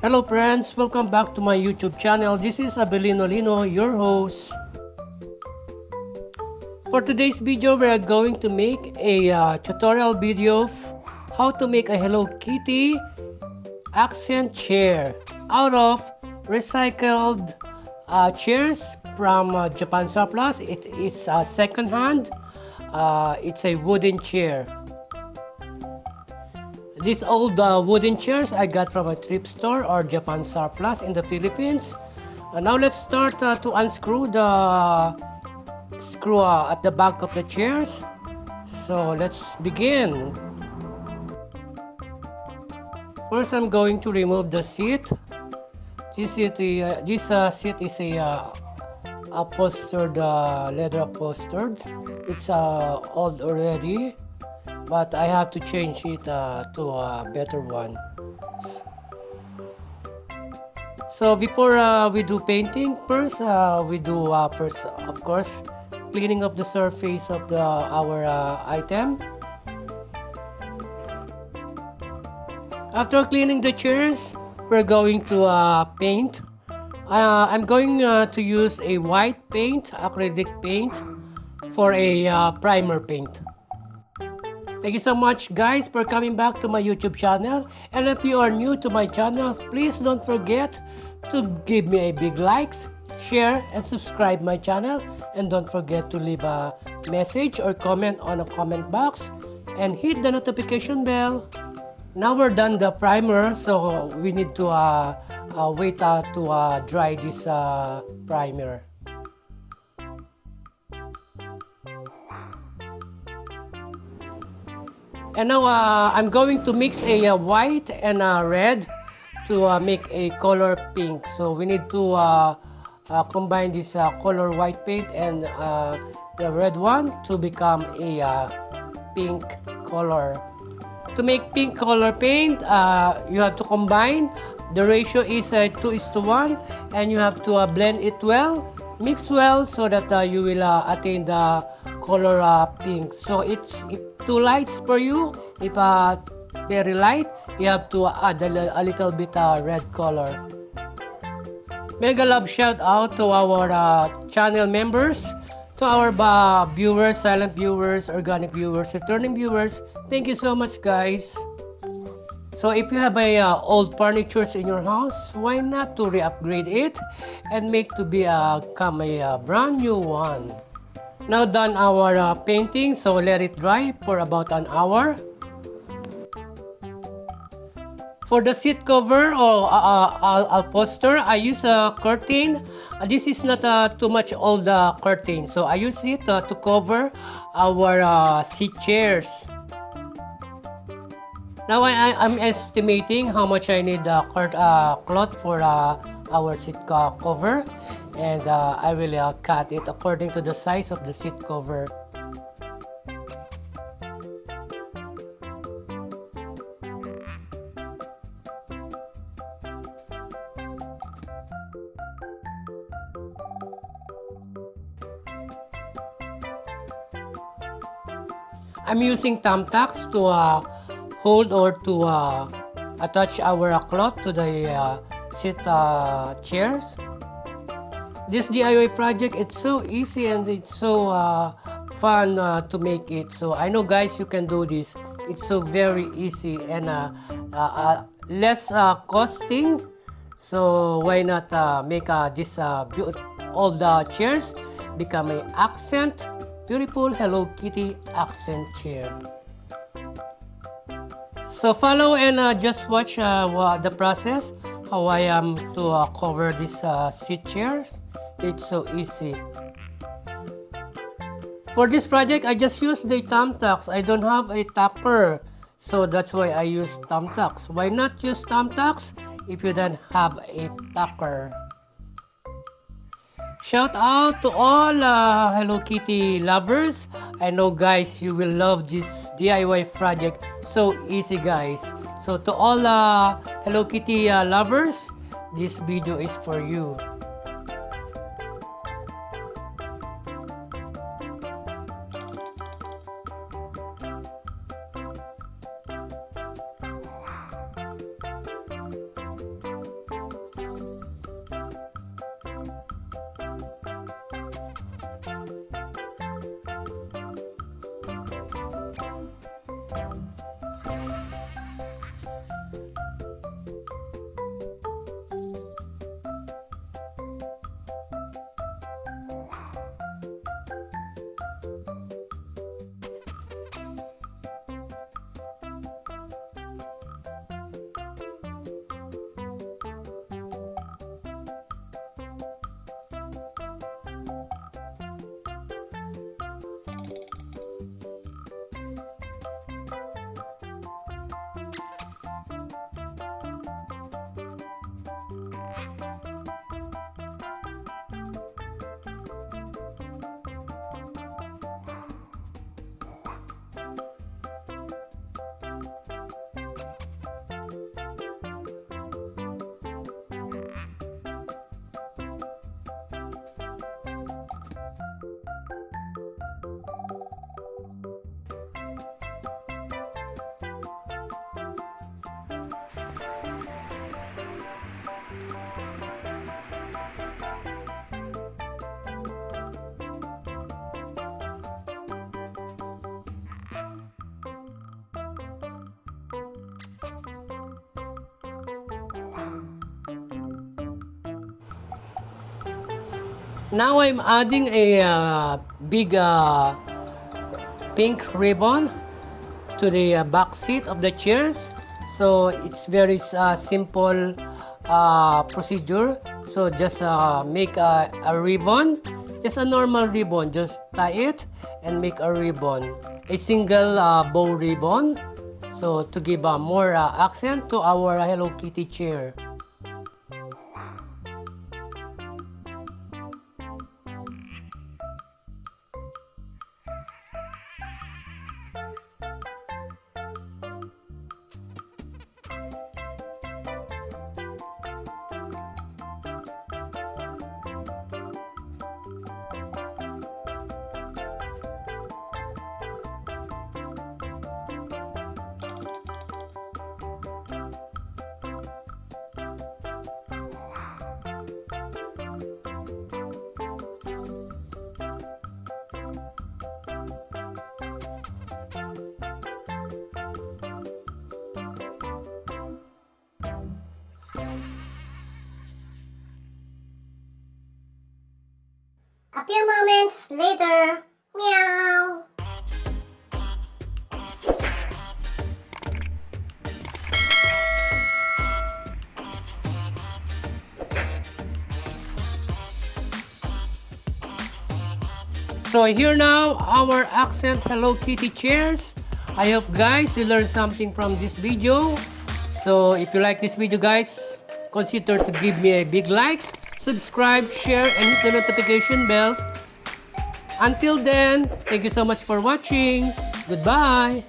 Hello friends, welcome back to my YouTube channel. This is Abelino Lino, your host. For today's video, we are going to make a tutorial video of how to make a Hello Kitty accent chair out of recycled chairs from Japan Surplus. It is second hand. It's a wooden chair. These old wooden chairs I got from a thrift store or Japan Surplus in the Philippines. Now let's start to unscrew the screw at the back of the chairs. So let's begin. First, I'm going to remove the seat. This seat is a upholstered leather upholstered. It's old already, but I have to change it to a better one. So before we do painting, first we do first, of course, cleaning of the surface of our item. After cleaning the chairs, we're going to paint. I'm going to use a white paint, acrylic paint, for a primer paint. Thank you so much guys for coming back to my YouTube channel, and if you are new to my channel, please don't forget to give me a big likes, share, and subscribe my channel, and don't forget to leave a message or comment on the comment box and hit the notification bell. Now we're done the primer, so we need to wait to dry this primer. And now I'm going to mix a white and red to make a color pink. So we need to combine this color white paint and the red one to become a pink color. To make pink color paint, you have to combine. The ratio is 2:1, and you have to blend it well, mix well, so that you will attain the color pink. So it's too light for you. If very light, you have to add a little bit red color. Mega love shout out to our channel members, to our viewers, silent viewers, organic viewers, returning viewers. Thank you so much guys. So if you have a old furnitures in your house, why not to re-upgrade it and make to become a brand new one. Now done our painting, so let it dry for about an hour. For the seat cover or upholster, I use a curtain. This is not too much old curtain, so I use it to cover our seat chairs. Now I'm estimating how much I need cloth for our seat cover, and I will cut it according to the size of the seat cover. I'm using thumbtacks to hold or to attach our cloth to the seat chairs. This DIY project, it's so easy and it's so fun to make it. So I know guys, you can do this. It's so very easy and less costing. So why not make this all the chairs become an accent, beautiful Hello Kitty accent chair. So follow and just watch the process, how I am to cover these seat chairs. It's so easy. For this project, I just use the thumbtacks. I don't have a taper, so that's why I use thumbtacks. Why not use thumbtacks if you don't have a taper? Shout out to all Hello Kitty lovers. I know guys, you will love this DIY project. So easy guys. So to all Hello Kitty lovers, this video is for you. Now I'm adding a big pink ribbon to the back seat of the chairs. So it's very simple procedure. So just make a ribbon, just a normal ribbon, just tie it and make a ribbon, a single bow ribbon, so to give more accent to our Hello Kitty chair. A few moments later, meow. So here now our accent Hello Kitty chairs. I hope guys you learned something from this video. So if you like this video guys, consider to give me a big likes, subscribe, share, and hit the notification bells. Until then, thank you so much for watching. Goodbye.